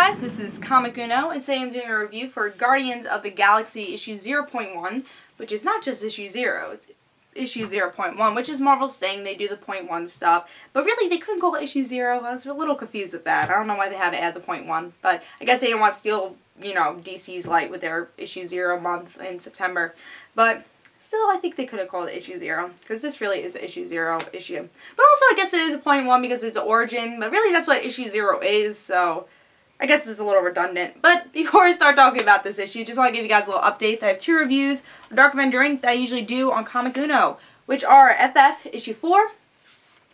guys, this is Comic Uno, and today I'm doing a review for Guardians of the Galaxy issue 0.1, which is not just issue 0, it's issue 0.1, which is Marvel saying they do the .1 stuff, but really they couldn't go to issue 0. I was a little confused with that. I don't know why they had to add the .1, but I guess they didn't want to steal, DC's light with their issue 0 month in September, but still, I think they could have called it issue 0, because this really is an issue 0 issue. But also, I guess it is a .1 because it's an origin, but really that's what issue 0 is, so I guess it's a little redundant. But before I start talking about this issue, just want to give you guys a little update. I have 2 reviews of Dark Avenger Inc. that I usually do on Comic Uno, which are FF issue 4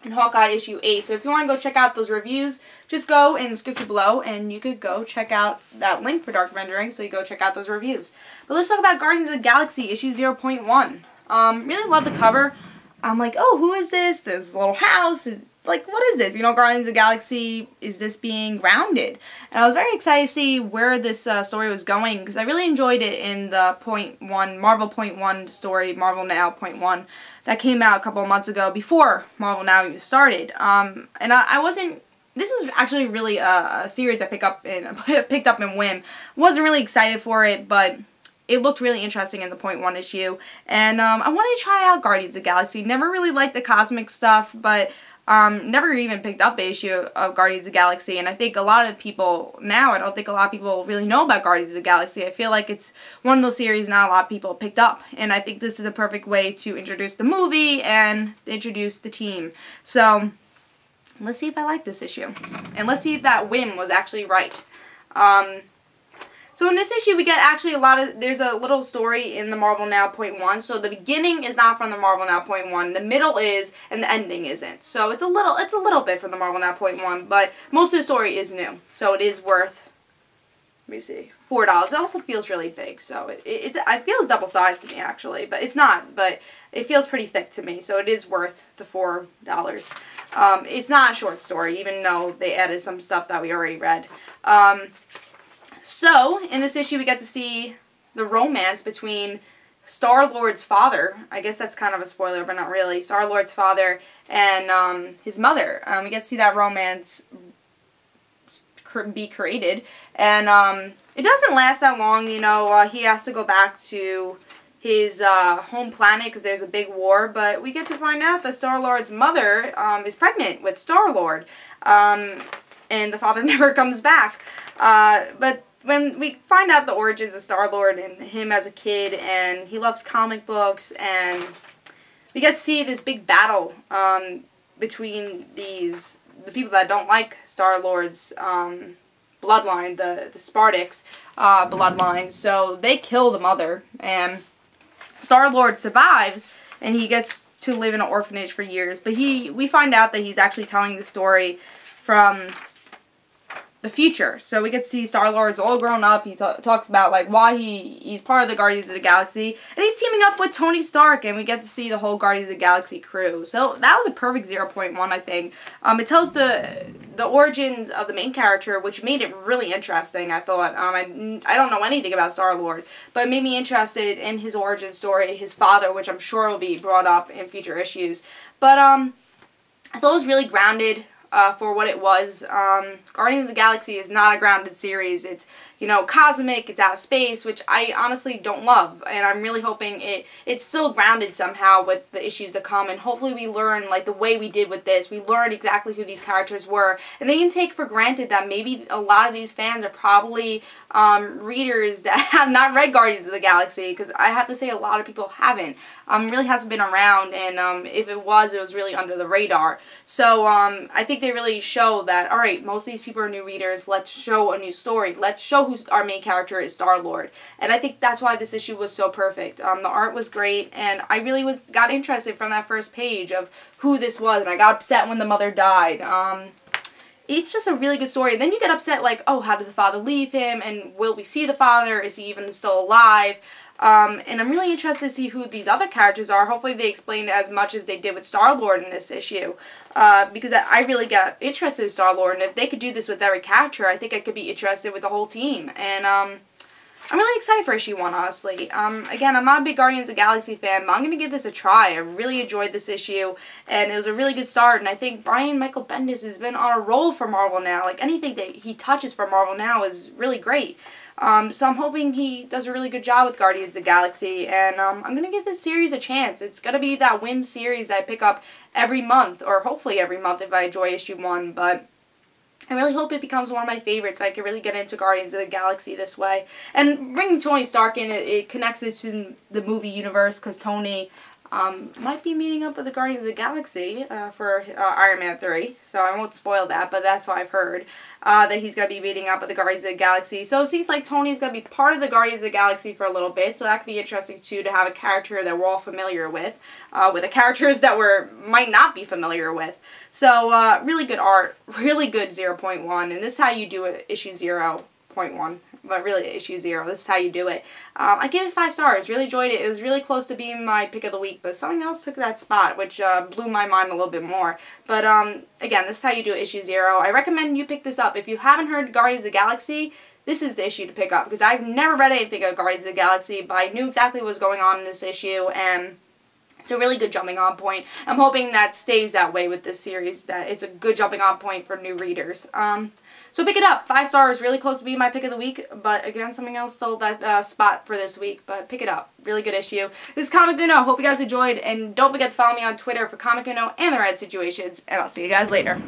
and Hawkeye issue 8. So if you want to go check out those reviews, just go in the description below and you could go check out that link for Dark Avenger Inc. so you go check out those reviews. But let's talk about Guardians of the Galaxy issue 0.1. Really love the cover. I'm like, oh, who is this? There's this little house. Like, what is this? Guardians of the Galaxy, is this being grounded? And I was very excited to see where this story was going, because I really enjoyed it in the Marvel .1 story, Marvel Now .1, that came out a couple of months ago before Marvel Now even started. And I wasn't, this is actually really a series I picked up in Whim. Wasn't really excited for it, but it looked really interesting in the .1 issue. And I wanted to try out Guardians of the Galaxy. Never really liked the cosmic stuff, but never even picked up an issue of Guardians of the Galaxy, and I think a lot of people now, I don't think a lot of people really know about Guardians of the Galaxy. I feel like it's one of those series not a lot of people picked up, and I think this is a perfect way to introduce the movie and introduce the team. So, let's see if I like this issue, and let's see if that whim was actually right. So in this issue we get actually there's a little story in the Marvel Now .1, so the beginning is not from the Marvel Now .1, the middle is, and the ending isn't. So it's a little bit from the Marvel Now .1, but most of the story is new, so it is worth, let me see, $4. It also feels really big, so it feels double-sized to me actually, but it's not, but it feels pretty thick to me, so it is worth the $4. It's not a short story, even though they added some stuff that we already read. So, in this issue we get to see the romance between Star-Lord's father, I guess that's kind of a spoiler, but not really, Star-Lord's father and his mother. We get to see that romance be created, and it doesn't last that long, he has to go back to his home planet because there's a big war, but we get to find out that Star-Lord's mother is pregnant with Star-Lord, and the father never comes back. But when we find out the origins of Star-Lord and him as a kid, and he loves comic books, and we get to see this big battle between the people that don't like Star-Lord's bloodline, the Spartaks bloodline. So they kill the mother, and Star-Lord survives, and he gets to live in an orphanage for years. But we find out that he's actually telling the story from the future. So we get to see Star-Lord's all grown up. He talks about like why he's part of the Guardians of the Galaxy, and he's teaming up with Tony Stark, and we get to see the whole Guardians of the Galaxy crew. So that was a perfect 0.1, I think. It tells the origins of the main character, which made it really interesting, I thought. I don't know anything about Star-Lord, but it made me interested in his origin story, his father, which I'm sure will be brought up in future issues. But I thought it was really grounded for what it was. Guardians of the Galaxy is not a grounded series. It's, cosmic, it's out of space, which I honestly don't love, and I'm really hoping it's still grounded somehow with the issues to come, and hopefully we learn, like the way we did with this, we learned exactly who these characters were, and they can take for granted that maybe a lot of these fans are probably readers that have not read Guardians of the Galaxy, because I have to say a lot of people haven't. Really hasn't been around, and if it was really under the radar. So I think they really show that, alright, most of these people are new readers, let's show a new story, let's show who our main character is, Star-Lord. And I think that's why this issue was so perfect. The art was great, and I really got interested from that first page of who this was, and I got upset when the mother died. It's just a really good story. And then you get upset like, oh, how did the father leave him, and will we see the father, is he even still alive? And I'm really interested to see who these other characters are. Hopefully they explain as much as they did with Star-Lord in this issue. Because I really got interested in Star-Lord, and if they could do this with every character, I think I could be interested with the whole team. And I'm really excited for issue 1, honestly. Again, I'm not a big Guardians of the Galaxy fan, but I'm going to give this a try. I really enjoyed this issue, and it was a really good start, and I think Brian Michael Bendis has been on a roll for Marvel now. Like, anything that he touches for Marvel now is really great. So I'm hoping he does a really good job with Guardians of the Galaxy, and I'm going to give this series a chance. It's going to be that whim series that I pick up every month, or hopefully every month if I enjoy issue 1, but I really hope it becomes one of my favorites. I can really get into Guardians of the Galaxy this way. And bringing Tony Stark in, it connects it to the movie universe, because Tony might be meeting up with the Guardians of the Galaxy for Iron Man 3. So I won't spoil that, but that's what I've heard. That he's going to be meeting up with the Guardians of the Galaxy. So it seems like Tony's going to be part of the Guardians of the Galaxy for a little bit. So that could be interesting, too, to have a character that we're all familiar with the characters that might not be familiar with. So really good art, really good 0.1. And this is how you do it, issue 0.1. But really, issue 0. This is how you do it. I gave it 5 stars. Really enjoyed it. It was really close to being my pick of the week, but something else took that spot, which blew my mind a little bit more. But again, this is how you do it, issue 0. I recommend you pick this up. If you haven't heard Guardians of the Galaxy, this is the issue to pick up, because I've never read anything of Guardians of the Galaxy, but I knew exactly what was going on in this issue, and it's a really good jumping on point. I'm hoping that stays that way with this series, that it's a good jumping on point for new readers. So pick it up. 5 stars, really close to being my pick of the week, but again, something else stole that spot for this week, but pick it up. Really good issue. This is Comic Uno. Hope you guys enjoyed, and don't forget to follow me on Twitter for Comic Uno and the Red Situations, and I'll see you guys later.